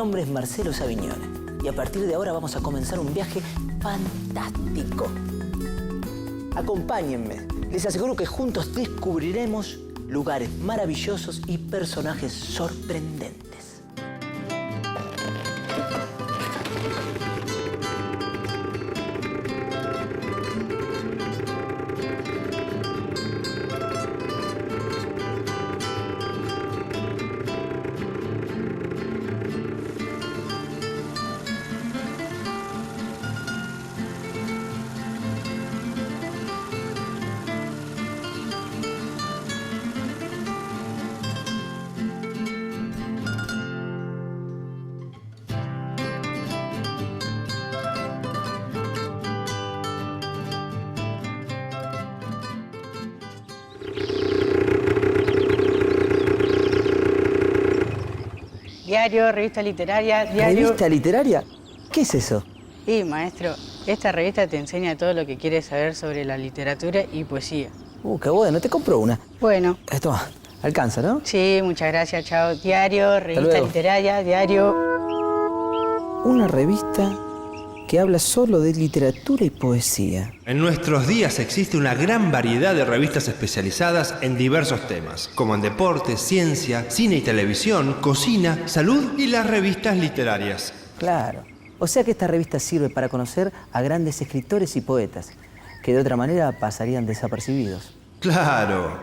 nombre es Marcelo Savignone y a partir de ahora vamos a comenzar un viaje fantástico. Acompáñenme. Les aseguro que juntos descubriremos lugares maravillosos y personajes sorprendentes. Diario, revista literaria, diario... ¿Revista literaria? ¿Qué es eso? Sí, maestro, esta revista te enseña todo lo que quieres saber sobre la literatura y poesía. Qué bueno, te compro una. Bueno. Esto alcanza, ¿no? Sí, muchas gracias, chao. Diario, revista literaria, diario... Una revista que habla solo de literatura y poesía. En nuestros días existe una gran variedad de revistas especializadas en diversos temas, como en deporte, ciencia, cine y televisión, cocina, salud y las revistas literarias. Claro. O sea que esta revista sirve para conocer a grandes escritores y poetas, que de otra manera pasarían desapercibidos. ¡Claro!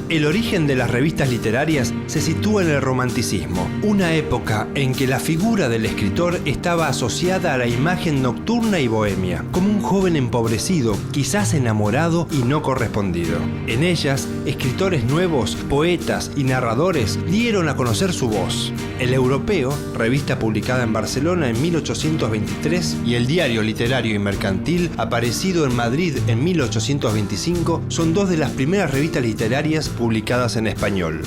El origen de las revistas literarias se sitúa en el romanticismo, una época en que la figura del escritor estaba asociada a la imagen nocturna y bohemia, como un joven empobrecido, quizás enamorado y no correspondido. En ellas, escritores nuevos, poetas y narradores dieron a conocer su voz. El Europeo, revista publicada en Barcelona en 1823, y el Diario Literario y Mercantil, aparecido en Madrid en 1825, son dos de las primeras revistas literarias publicadas en español.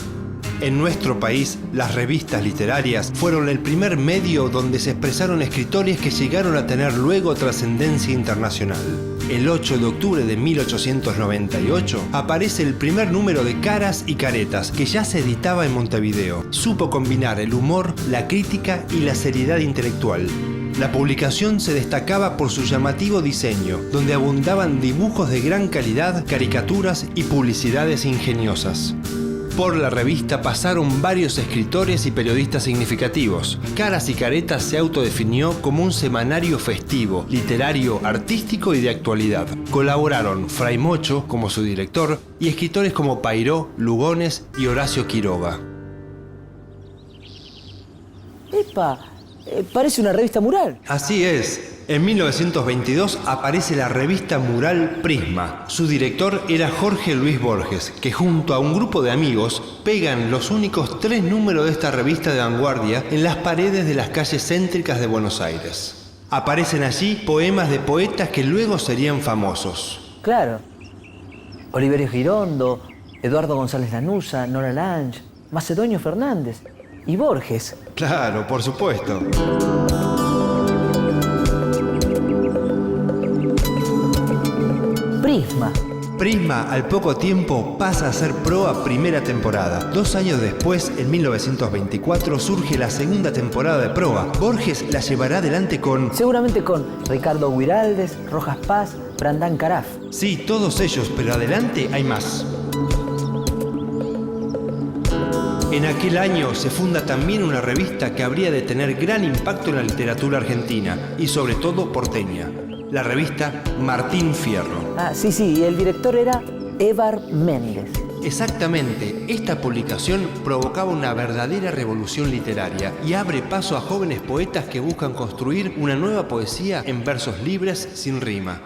En nuestro país, las revistas literarias fueron el primer medio donde se expresaron escritores que llegaron a tener luego trascendencia internacional. El 8 de octubre de 1898 aparece el primer número de Caras y Caretas, que ya se editaba en Montevideo. Supo combinar el humor, la crítica y la seriedad intelectual. La publicación se destacaba por su llamativo diseño, donde abundaban dibujos de gran calidad, caricaturas y publicidades ingeniosas. Por la revista pasaron varios escritores y periodistas significativos. Caras y Caretas se autodefinió como un semanario festivo, literario, artístico y de actualidad. Colaboraron Fray Mocho como su director y escritores como Pairó, Lugones y Horacio Quiroga. ¡Epa! Parece una revista mural. Así es. En 1922 aparece la revista mural Prisma. Su director era Jorge Luis Borges, que junto a un grupo de amigos pegan los únicos 3 números de esta revista de vanguardia en las paredes de las calles céntricas de Buenos Aires. Aparecen allí poemas de poetas que luego serían famosos. Claro. Oliverio Girondo, Eduardo González Lanuza, Nora Lange, Macedonio Fernández y Borges. Claro, por supuesto. Prisma. Prisma, al poco tiempo, pasa a ser Proa primera temporada. 2 años después, en 1924, surge la segunda temporada de Proa. Borges la llevará adelante con... Seguramente con Ricardo Guiraldes, Rojas Paz, Brandán Caraf. Sí, todos ellos, pero adelante hay más. En aquel año se funda también una revista que habría de tener gran impacto en la literatura argentina y sobre todo porteña. La revista Martín Fierro. Sí, y el director era Evar Méndez. Exactamente, esta publicación provocaba una verdadera revolución literaria y abre paso a jóvenes poetas que buscan construir una nueva poesía en versos libres sin rima.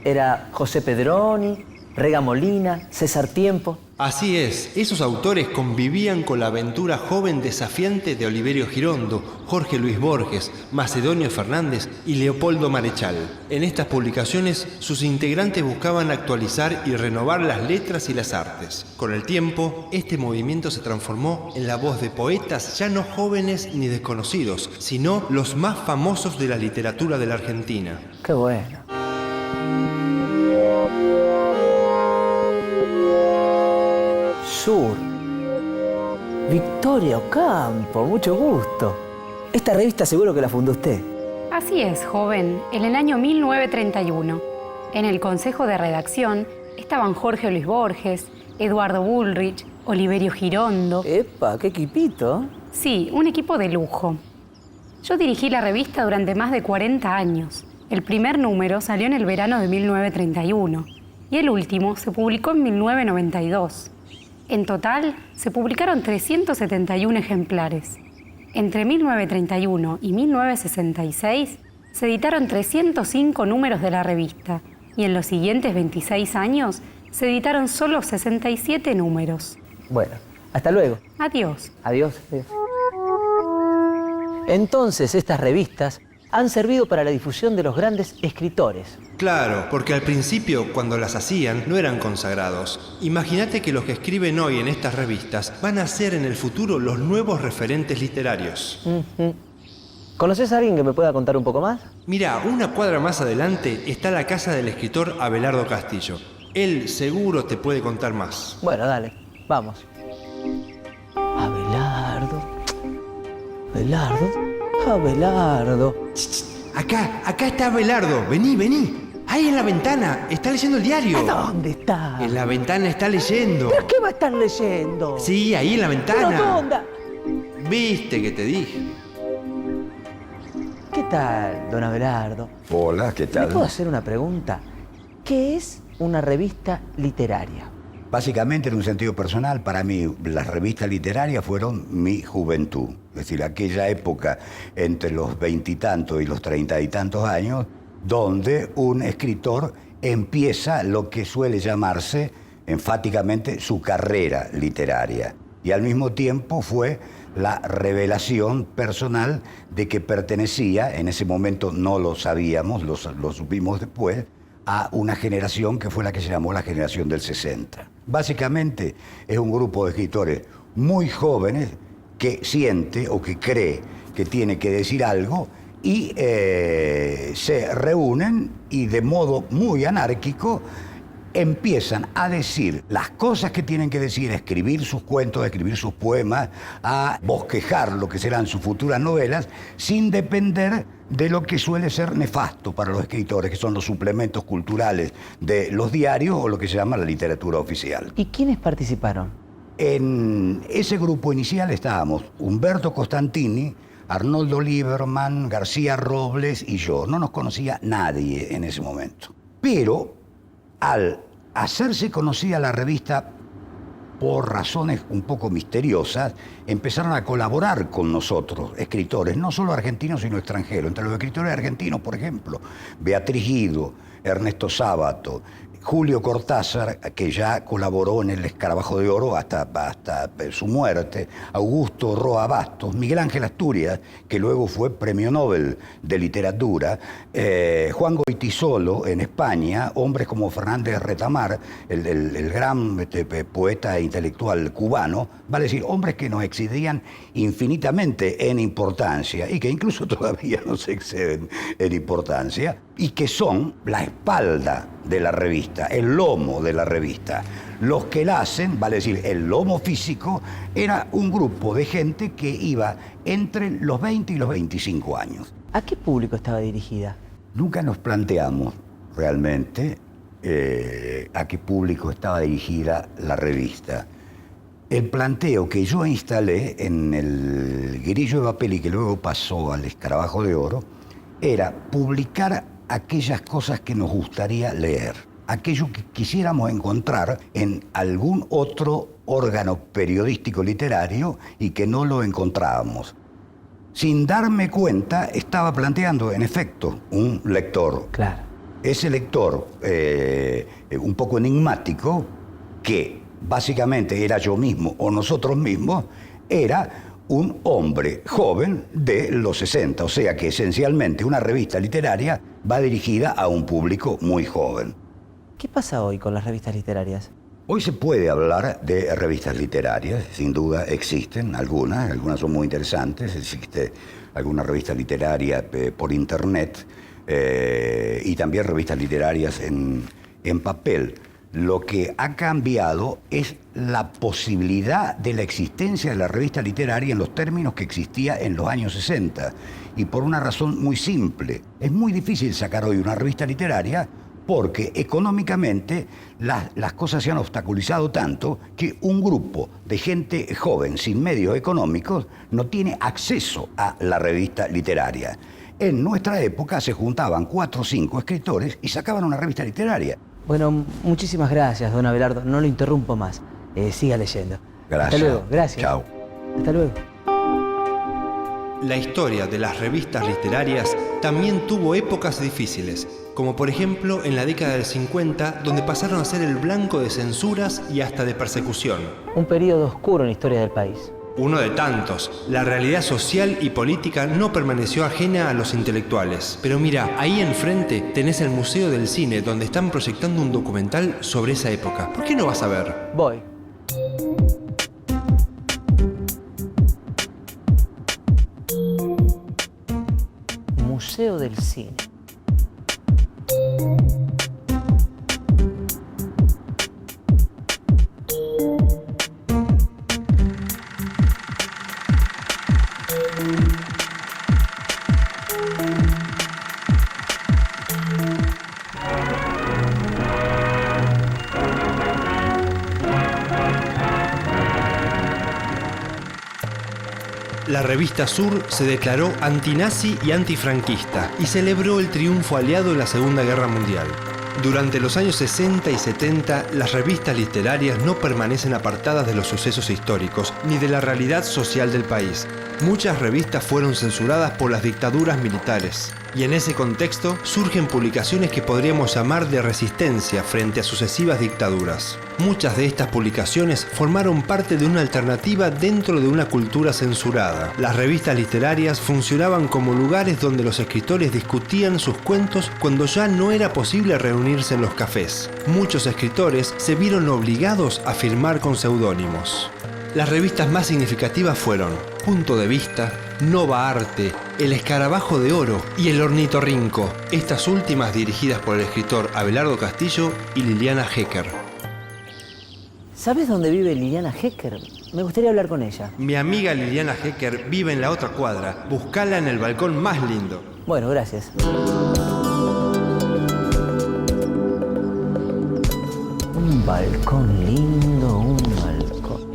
Era José Pedroni, Rega Molina, César Tiempo. Así es, esos autores convivían con la aventura joven desafiante de Oliverio Girondo, Jorge Luis Borges, Macedonio Fernández y Leopoldo Marechal. En estas publicaciones, sus integrantes buscaban actualizar y renovar las letras y las artes. Con el tiempo, este movimiento se transformó en la voz de poetas ya no jóvenes ni desconocidos, sino los más famosos de la literatura de la Argentina. ¡Qué bueno! Sur. Victoria Ocampo, mucho gusto. Esta revista seguro que la fundó usted. Así es, joven, en el año 1931. En el consejo de redacción estaban Jorge Luis Borges, Eduardo Bullrich, Oliverio Girondo. ¡Epa, qué equipito! Sí, un equipo de lujo. Yo dirigí la revista durante más de 40 años. El primer número salió en el verano de 1931 y el último se publicó en 1992. En total, se publicaron 371 ejemplares. Entre 1931 y 1966 se editaron 305 números de la revista y en los siguientes 26 años se editaron solo 67 números. Bueno, hasta luego. Adiós. Adiós. Adiós. Entonces, estas revistas han servido para la difusión de los grandes escritores. Claro, porque al principio, cuando las hacían, no eran consagrados. Imagínate que los que escriben hoy en estas revistas van a ser en el futuro los nuevos referentes literarios. ¿Conoces a alguien que me pueda contar un poco más? Mira, una cuadra más adelante está la casa del escritor Abelardo Castillo. Él seguro te puede contar más. Bueno, dale, vamos. Abelardo. Acá está Abelardo. Vení. Ahí en la ventana. Está leyendo el diario. ¿Dónde está? En la ventana está leyendo. ¿Pero qué va a estar leyendo? Sí, ahí en la ventana. ¿Pero dónde? Viste que te dije. ¿Qué tal, don Abelardo? Hola, ¿qué tal? ¿Le puedo hacer una pregunta? ¿Qué es una revista literaria? Básicamente, en un sentido personal, para mí las revistas literarias fueron mi juventud. Es decir, aquella época entre los 20 y tantos y los 30 y tantos años, donde un escritor empieza lo que suele llamarse enfáticamente su carrera literaria. Y al mismo tiempo fue la revelación personal de que pertenecía, en ese momento no lo sabíamos, lo supimos después, a una generación que fue la que se llamó la generación del 60. Básicamente es un grupo de escritores muy jóvenes que siente o que cree que tiene que decir algo y se reúnen y de modo muy anárquico empiezan a decir las cosas que tienen que decir, a escribir sus cuentos, a escribir sus poemas, a bosquejar lo que serán sus futuras novelas, sin depender de lo que suele ser nefasto para los escritores, que son los suplementos culturales de los diarios o lo que se llama la literatura oficial. ¿Y quiénes participaron? En ese grupo inicial estábamos Humberto Costantini, Arnoldo Lieberman, García Robles y yo. No nos conocía nadie en ese momento. Pero al hacerse conocida la revista por razones un poco misteriosas, empezaron a colaborar con nosotros, escritores, no solo argentinos, sino extranjeros. Entre los escritores argentinos, por ejemplo, Beatriz Guido, Ernesto Sábato, Julio Cortázar, que ya colaboró en El Escarabajo de Oro hasta su muerte, Augusto Roa Bastos, Miguel Ángel Asturias, que luego fue Premio Nobel de Literatura, Juan Goytisolo en España, hombres como Fernández Retamar, el gran poeta e intelectual cubano, vale decir, hombres que nos excedían infinitamente en importancia y que incluso todavía nos exceden en importancia y que son la espalda de la revista, el lomo de la revista. Los que la hacen, vale decir, el lomo físico, era un grupo de gente que iba entre los 20 y los 25 años. ¿A qué público estaba dirigida? Nunca nos planteamos realmente a qué público estaba dirigida la revista. El planteo que yo instalé en el Grillo de Papel y que luego pasó al Escarabajo de Oro era publicar aquellas cosas que nos gustaría leer, aquello que quisiéramos encontrar en algún otro órgano periodístico literario y que no lo encontrábamos. Sin darme cuenta, estaba planteando, en efecto, un lector. Claro. Ese lector, un poco enigmático, que básicamente era yo mismo o nosotros mismos, era un hombre joven de los 60, o sea que esencialmente una revista literaria va dirigida a un público muy joven. ¿Qué pasa hoy con las revistas literarias? Hoy se puede hablar de revistas literarias, sin duda existen algunas son muy interesantes, existe alguna revista literaria por internet y también revistas literarias en papel. Lo que ha cambiado es la posibilidad de la existencia de la revista literaria en los términos que existía en los años 60. Y por una razón muy simple. Es muy difícil sacar hoy una revista literaria porque económicamente las cosas se han obstaculizado tanto que un grupo de gente joven sin medios económicos no tiene acceso a la revista literaria. En nuestra época se juntaban 4 o 5 escritores y sacaban una revista literaria. Bueno, muchísimas gracias, don Abelardo. No lo interrumpo más. Siga leyendo. Gracias. Hasta luego. Gracias. Chao. Hasta luego. La historia de las revistas literarias también tuvo épocas difíciles, como por ejemplo en la década del 50, donde pasaron a ser el blanco de censuras y hasta de persecución. Un periodo oscuro en la historia del país. Uno de tantos. La realidad social y política no permaneció ajena a los intelectuales. Pero mira, ahí enfrente tenés el Museo del Cine, donde están proyectando un documental sobre esa época. ¿Por qué no vas a ver? Voy. Museo del Cine. La revista Sur se declaró antinazi y antifranquista y celebró el triunfo aliado en la Segunda Guerra Mundial. Durante los años 60 y 70, las revistas literarias no permanecen apartadas de los sucesos históricos ni de la realidad social del país. Muchas revistas fueron censuradas por las dictaduras militares. Y en ese contexto surgen publicaciones que podríamos llamar de resistencia frente a sucesivas dictaduras. Muchas de estas publicaciones formaron parte de una alternativa dentro de una cultura censurada. Las revistas literarias funcionaban como lugares donde los escritores discutían sus cuentos cuando ya no era posible reunirse en los cafés. Muchos escritores se vieron obligados a firmar con seudónimos. Las revistas más significativas fueron Punto de Vista, Nova Arte, El Escarabajo de Oro y El Ornitorrinco, estas últimas dirigidas por el escritor Abelardo Castillo y Liliana Hecker. ¿Sabes dónde vive Liliana Hecker? Me gustaría hablar con ella. Mi amiga Liliana Hecker vive en la otra cuadra. Buscala en el balcón más lindo. Bueno, gracias. Un balcón lindo, un balcón.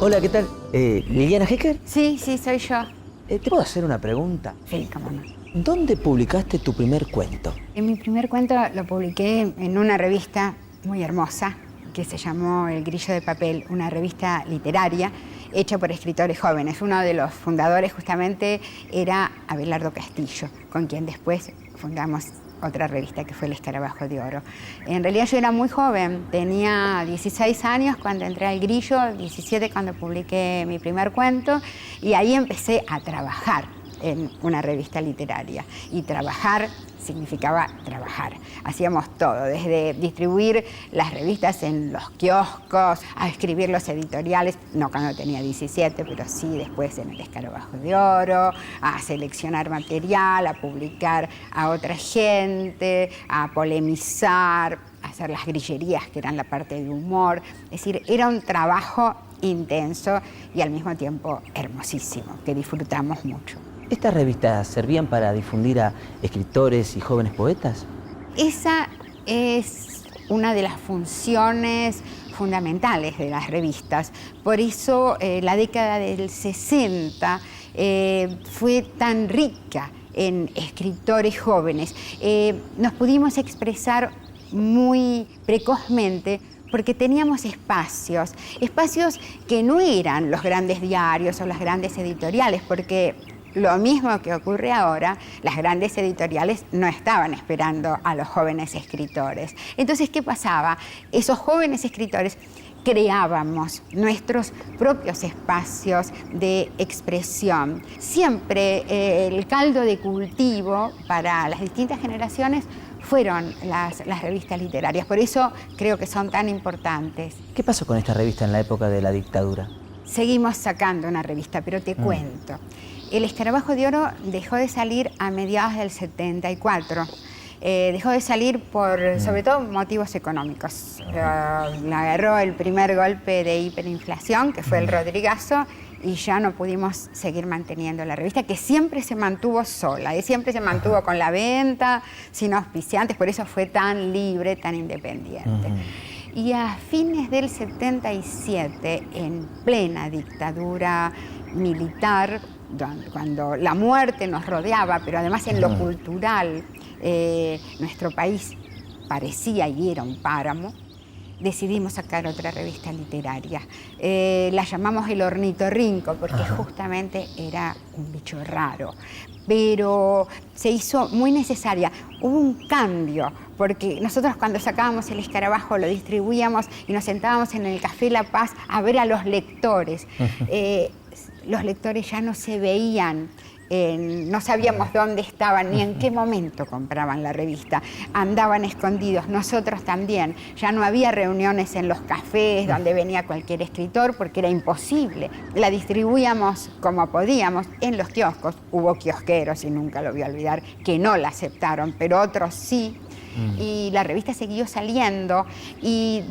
Hola, ¿qué tal? ¿Liliana Hecker? Sí, soy yo. ¿Te puedo hacer una pregunta? Sí, cómo no. ¿Dónde publicaste tu primer cuento? Mi primer cuento lo publiqué en una revista muy hermosa que se llamó El Grillo de Papel, una revista literaria hecha por escritores jóvenes. Uno de los fundadores justamente era Abelardo Castillo, con quien después fundamos otra revista que fue El Escarabajo de Oro. En realidad yo era muy joven, tenía 16 años cuando entré al Grillo, 17 cuando publiqué mi primer cuento, y ahí empecé a trabajar en una revista literaria. Y trabajar significaba trabajar. Hacíamos todo, desde distribuir las revistas en los kioscos, a escribir los editoriales, no cuando tenía 17, pero sí después en El Escarabajo de Oro, a seleccionar material, a publicar a otra gente, a polemizar, a hacer las grillerías, que eran la parte de humor. Es decir, era un trabajo intenso y al mismo tiempo hermosísimo, que disfrutamos mucho. ¿Estas revistas servían para difundir a escritores y jóvenes poetas? Esa es una de las funciones fundamentales de las revistas. Por eso la década del 60 fue tan rica en escritores jóvenes. Nos pudimos expresar muy precozmente porque teníamos espacios que no eran los grandes diarios o las grandes editoriales, porque lo mismo que ocurre ahora, las grandes editoriales no estaban esperando a los jóvenes escritores. Entonces, ¿qué pasaba? Esos jóvenes escritores creábamos nuestros propios espacios de expresión. Siempre el caldo de cultivo para las distintas generaciones fueron las revistas literarias. Por eso creo que son tan importantes. ¿Qué pasó con esta revista en la época de la dictadura? Seguimos sacando una revista, pero te cuento. El Escarabajo de Oro dejó de salir a mediados del 74 Dejó de salir por, sobre todo, motivos económicos. La agarró el primer golpe de hiperinflación, que fue el Rodrigazo, y ya no pudimos seguir manteniendo la revista, que siempre se mantuvo sola, siempre se mantuvo con la venta, sin auspiciantes, por eso fue tan libre, tan independiente. Y a fines del 77, en plena dictadura militar, cuando la muerte nos rodeaba, pero además en lo cultural, nuestro país parecía y era un páramo, decidimos sacar otra revista literaria. La llamamos El Ornitorrinco, porque justamente era un bicho raro. Pero se hizo muy necesaria. Hubo un cambio, porque nosotros cuando sacábamos El Escarabajo lo distribuíamos y nos sentábamos en el Café La Paz a ver a los lectores. Los lectores ya no se veían, no sabíamos dónde estaban ni en qué momento compraban la revista. Andaban escondidos, nosotros también. Ya no había reuniones en los cafés donde venía cualquier escritor porque era imposible. La distribuíamos como podíamos en los kioscos. Hubo kiosqueros, y nunca lo voy a olvidar, que no la aceptaron, pero otros sí. Y la revista siguió saliendo y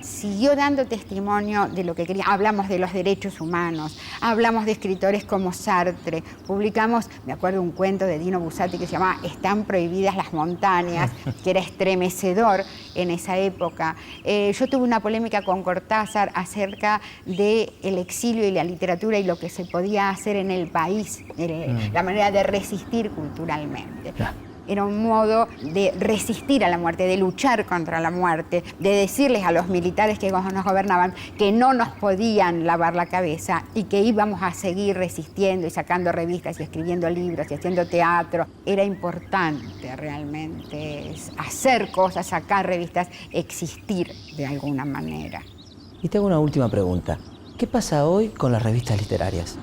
siguió dando testimonio de lo que quería. Hablamos de los derechos humanos, hablamos de escritores como Sartre, publicamos, me acuerdo, un cuento de Dino Buzzati que se llamaba Están prohibidas las montañas, que era estremecedor en esa época. Yo tuve una polémica con Cortázar acerca del exilio y la literatura y lo que se podía hacer en el país, la manera de resistir culturalmente. Era un modo de resistir a la muerte, de luchar contra la muerte, de decirles a los militares que nos gobernaban que no nos podían lavar la cabeza y que íbamos a seguir resistiendo y sacando revistas y escribiendo libros y haciendo teatro. Era importante realmente hacer cosas, sacar revistas, existir de alguna manera. Y te hago una última pregunta. ¿Qué pasa hoy con las revistas literarias?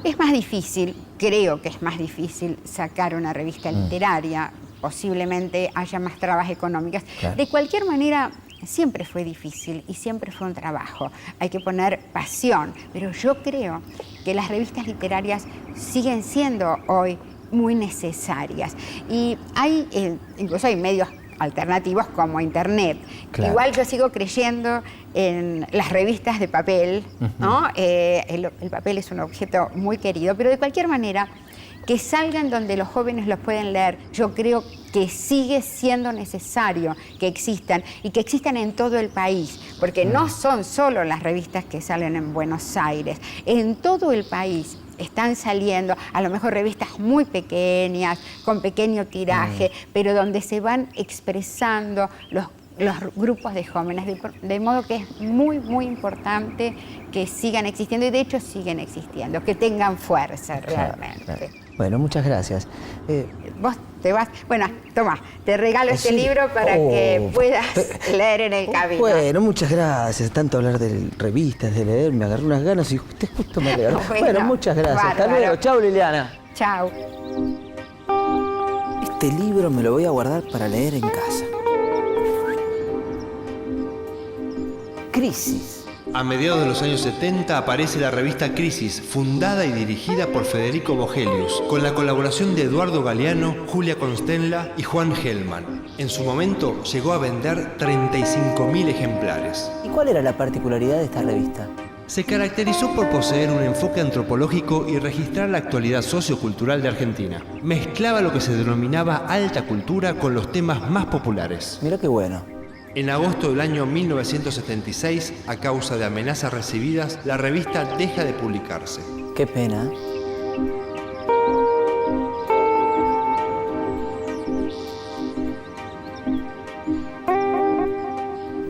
Es más difícil, creo que es más difícil sacar una revista literaria, posiblemente haya más trabas económicas. Claro. De cualquier manera, siempre fue difícil y siempre fue un trabajo. Hay que poner pasión, pero yo creo que las revistas literarias siguen siendo hoy muy necesarias. Y incluso hay medios alternativos como Internet. Claro. Igual yo sigo creyendo en las revistas de papel, ¿no? El papel es un objeto muy querido, pero de cualquier manera, que salgan donde los jóvenes los pueden leer. Yo creo que sigue siendo necesario que existan y que existan en todo el país, porque no son solo las revistas que salen en Buenos Aires, en todo el país están saliendo, a lo mejor revistas muy pequeñas, con pequeño tiraje, pero donde se van expresando los grupos de jóvenes, de modo que es muy, muy importante que sigan existiendo, y de hecho siguen existiendo, que tengan fuerza realmente. Claro. Bueno, muchas gracias. Vos te vas, bueno, toma, te regalo este libro para que puedas leer en el camino. Bueno, muchas gracias. Tanto hablar de revistas, de leer, me agarré unas ganas y justo me regaló. Bueno, muchas gracias. Bárbaro. Hasta luego. Chau, Liliana. Chau. Este libro me lo voy a guardar para leer en casa. Crisis. A mediados de los años 70 aparece la revista Crisis, fundada y dirigida por Federico Vogelius, con la colaboración de Eduardo Galeano, Julia Constenla y Juan Gelman. En su momento llegó a vender 35.000 ejemplares. ¿Y cuál era la particularidad de esta revista? Se caracterizó por poseer un enfoque antropológico y registrar la actualidad sociocultural de Argentina. Mezclaba lo que se denominaba alta cultura con los temas más populares. Mirá qué bueno. En agosto del año 1976, a causa de amenazas recibidas, la revista deja de publicarse. Qué pena.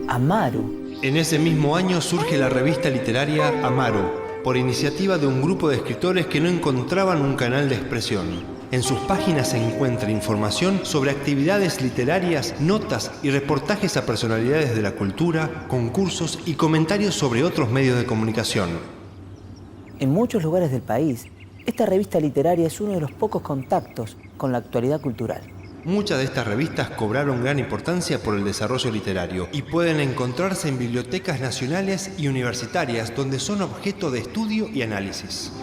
Amaru. En ese mismo año surge la revista literaria Amaru, por iniciativa de un grupo de escritores que no encontraban un canal de expresión. En sus páginas se encuentra información sobre actividades literarias, notas y reportajes a personalidades de la cultura, concursos y comentarios sobre otros medios de comunicación. En muchos lugares del país, esta revista literaria es uno de los pocos contactos con la actualidad cultural. Muchas de estas revistas cobraron gran importancia por el desarrollo literario y pueden encontrarse en bibliotecas nacionales y universitarias donde son objeto de estudio y análisis.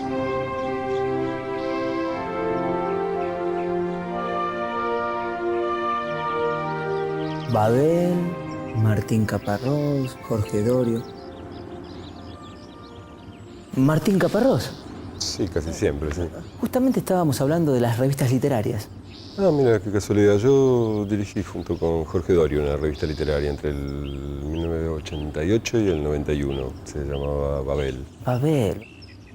Babel, Martín Caparrós, Jorge Dorio. Martín Caparrós. Sí, casi siempre, sí. Justamente estábamos hablando de las revistas literarias. Ah, mira, qué casualidad. Yo dirigí junto con Jorge Dorio una revista literaria entre el 1988 y el 91. Se llamaba Babel. Babel.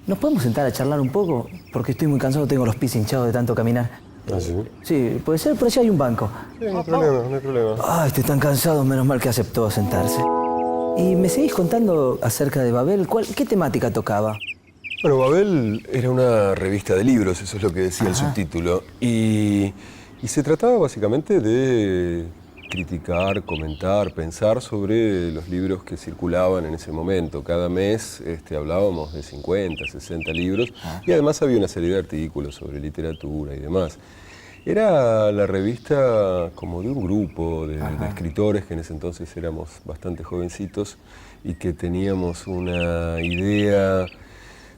¿Nos podemos sentar a charlar un poco? Porque estoy muy cansado, tengo los pies hinchados de tanto caminar. ¿Ah, sí? Sí, puede ser, por allá hay un banco. Sí, no hay problema, no hay problema. Ay, estoy tan cansado, menos mal que aceptó sentarse. ¿Y me seguís contando acerca de Babel? ¿Qué temática tocaba? Bueno, Babel era una revista de libros, eso es lo que decía el subtítulo. Y se trataba básicamente de criticar, comentar, pensar sobre los libros que circulaban en ese momento. Cada mes hablábamos de 50, 60 libros y además había una serie de artículos sobre literatura y demás. Era la revista como de un grupo de escritores que en ese entonces éramos bastante jovencitos y que teníamos una idea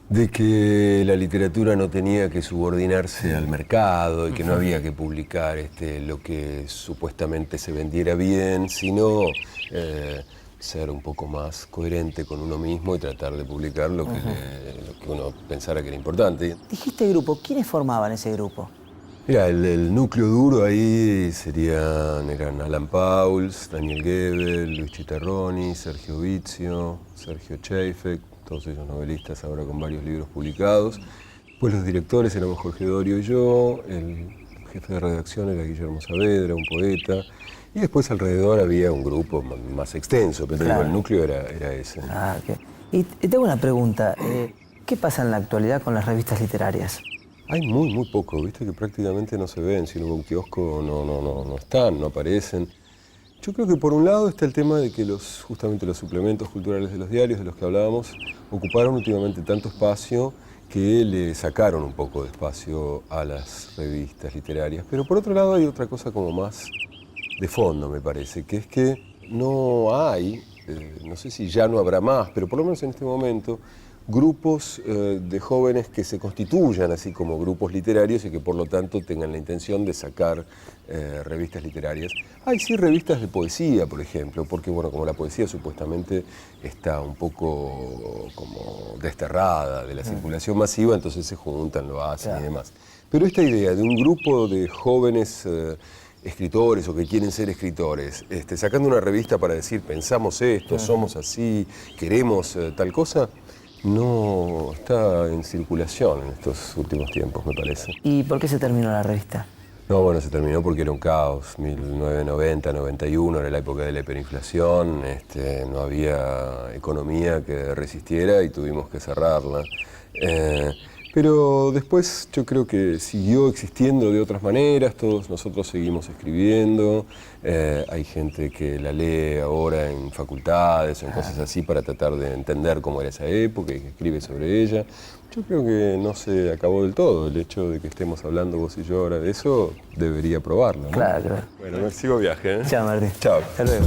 de que la literatura no tenía que subordinarse al mercado y que no había que publicar lo que supuestamente se vendiera bien, sino ser un poco más coherente con uno mismo y tratar de publicar lo que uno pensara que era importante. Dijiste grupo, ¿quiénes formaban ese grupo? Mira, el núcleo duro ahí eran Alan Pauls, Daniel Gebel, Luis Chitarroni, Sergio Vizio, Sergio Cheifek, todos ellos novelistas ahora con varios libros publicados. Pues los directores éramos Jorge Dorio y yo, el jefe de redacción era Guillermo Saavedra, un poeta, y después alrededor había un grupo más extenso, pero Claro. el núcleo era ese. Ah, ok. Y tengo una pregunta. ¿Qué pasa en la actualidad con las revistas literarias? Hay muy poco, viste que prácticamente no se ven, si uno va a un kiosco no están, no aparecen. Yo creo que por un lado está el tema de que justamente los suplementos culturales de los diarios de los que hablábamos ocuparon últimamente tanto espacio que le sacaron un poco de espacio a las revistas literarias. Pero por otro lado hay otra cosa como más de fondo, me parece, que es que no hay, no sé si ya no habrá más, pero por lo menos en este momento, grupos de jóvenes que se constituyan así como grupos literarios y que por lo tanto tengan la intención de sacar revistas literarias. Hay sí revistas de poesía, por ejemplo, porque bueno, como la poesía supuestamente está un poco como desterrada de la circulación masiva, entonces se juntan, lo hacen y demás. Pero esta idea de un grupo de jóvenes escritores o que quieren ser escritores, sacando una revista para decir pensamos esto, somos así, queremos tal cosa, no está en circulación en estos últimos tiempos, me parece. ¿Y por qué se terminó la revista? No, bueno, se terminó porque era un caos. 1990, 91, era la época de la hiperinflación, no había economía que resistiera y tuvimos que cerrarla. Pero después yo creo que siguió existiendo de otras maneras, todos nosotros seguimos escribiendo, hay gente que la lee ahora en facultades o en cosas así para tratar de entender cómo era esa época y que escribe sobre ella. Yo creo que no se acabó del todo, el hecho de que estemos hablando vos y yo ahora de eso, debería probarlo, ¿no? Claro. Bueno, me sigo viaje, ¿eh? Chao, Martín. Chao. Hasta luego.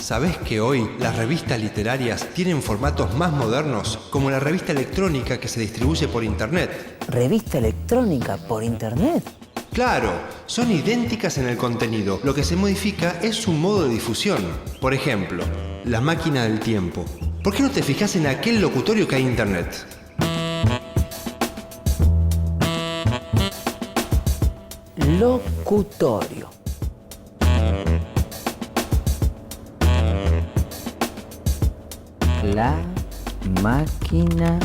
¿Sabés que hoy las revistas literarias tienen formatos más modernos, como la revista electrónica que se distribuye por Internet? ¿Revista electrónica por internet? Claro, son idénticas en el contenido, lo que se modifica es su modo de difusión. Por ejemplo, La máquina del tiempo. ¿Por qué no te fijas en aquel locutorio que hay en Internet? Locutorio. La máquina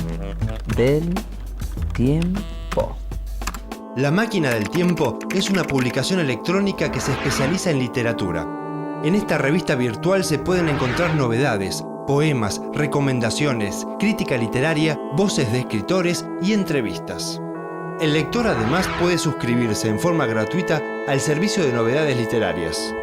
del tiempo. La máquina del tiempo es una publicación electrónica que se especializa en literatura. En esta revista virtual se pueden encontrar novedades, poemas, recomendaciones, crítica literaria, voces de escritores y entrevistas. El lector además puede suscribirse en forma gratuita al servicio de novedades literarias.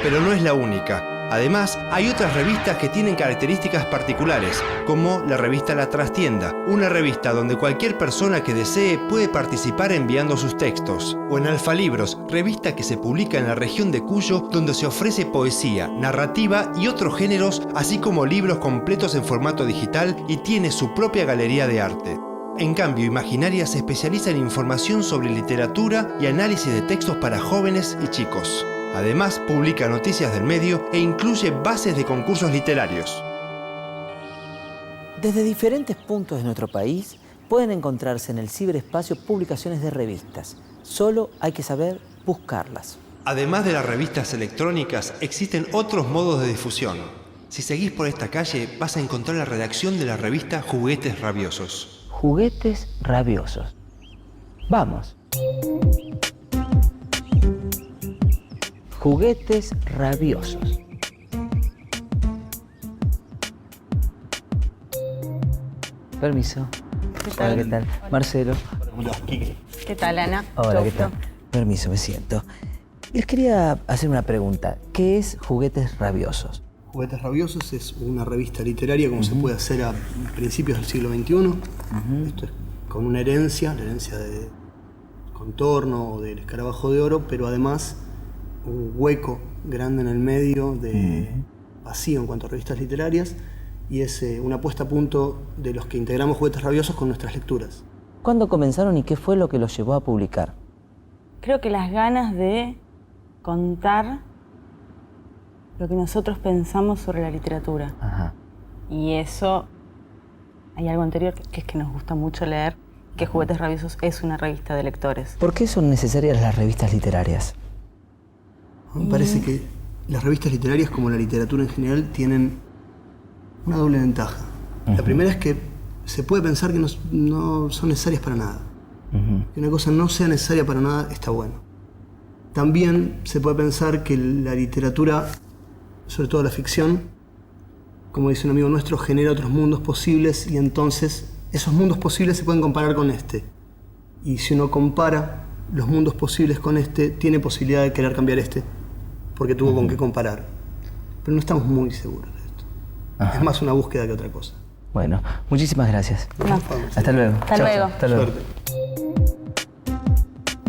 Pero no es la única. Además, hay otras revistas que tienen características particulares, como la revista La Trastienda, una revista donde cualquier persona que desee puede participar enviando sus textos, o en Alfalibros, revista que se publica en la región de Cuyo, donde se ofrece poesía, narrativa y otros géneros, así como libros completos en formato digital y tiene su propia galería de arte. En cambio, Imaginaria se especializa en información sobre literatura y análisis de textos para jóvenes y chicos. Además, publica noticias del medio e incluye bases de concursos literarios. Desde diferentes puntos de nuestro país pueden encontrarse en el ciberespacio publicaciones de revistas. Solo hay que saber buscarlas. Además de las revistas electrónicas, existen otros modos de difusión. Si seguís por esta calle, vas a encontrar la redacción de la revista Juguetes Rabiosos. Juguetes Rabiosos. Vamos. Juguetes Rabiosos. Permiso. Hola, ¿qué tal? Marcelo. ¿Qué tal, Ana? Hola, ¿qué tal? Permiso, me siento. Les quería hacer una pregunta. ¿Qué es Juguetes Rabiosos? Juguetes Rabiosos es una revista literaria como se puede hacer a principios del siglo XXI. Esto es con una herencia, la herencia de Contorno o del Escarabajo de Oro, pero además un hueco grande en el medio de vacío en cuanto a revistas literarias, y es una puesta a punto de los que integramos Juguetes Rabiosos con nuestras lecturas. ¿Cuándo comenzaron y qué fue lo que los llevó a publicar? Creo que las ganas de contar lo que nosotros pensamos sobre la literatura. Ajá. Y eso, hay algo anterior, que es que nos gusta mucho leer, que Juguetes Rabiosos es una revista de lectores. ¿Por qué son necesarias las revistas literarias? A mí me parece que las revistas literarias, como la literatura en general, tienen una doble ventaja. La primera es que se puede pensar que no son necesarias para nada. Que una cosa no sea necesaria para nada está bueno. También se puede pensar que la literatura, sobre todo la ficción, como dice un amigo nuestro, genera otros mundos posibles, y entonces esos mundos posibles se pueden comparar con este. Y si uno compara los mundos posibles con este, tiene posibilidad de querer cambiar este, porque tuvo con qué comparar. Pero no estamos muy seguros de esto. Es más una búsqueda que otra cosa. Bueno, muchísimas gracias. No. Hasta luego. Hasta Chau, luego. Hasta luego. Suerte.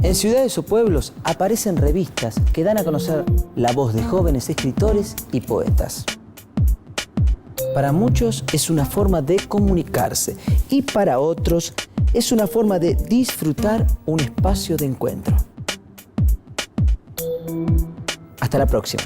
En ciudades o pueblos aparecen revistas que dan a conocer la voz de jóvenes escritores y poetas. Para muchos es una forma de comunicarse y para otros es una forma de disfrutar un espacio de encuentro. Hasta la próxima.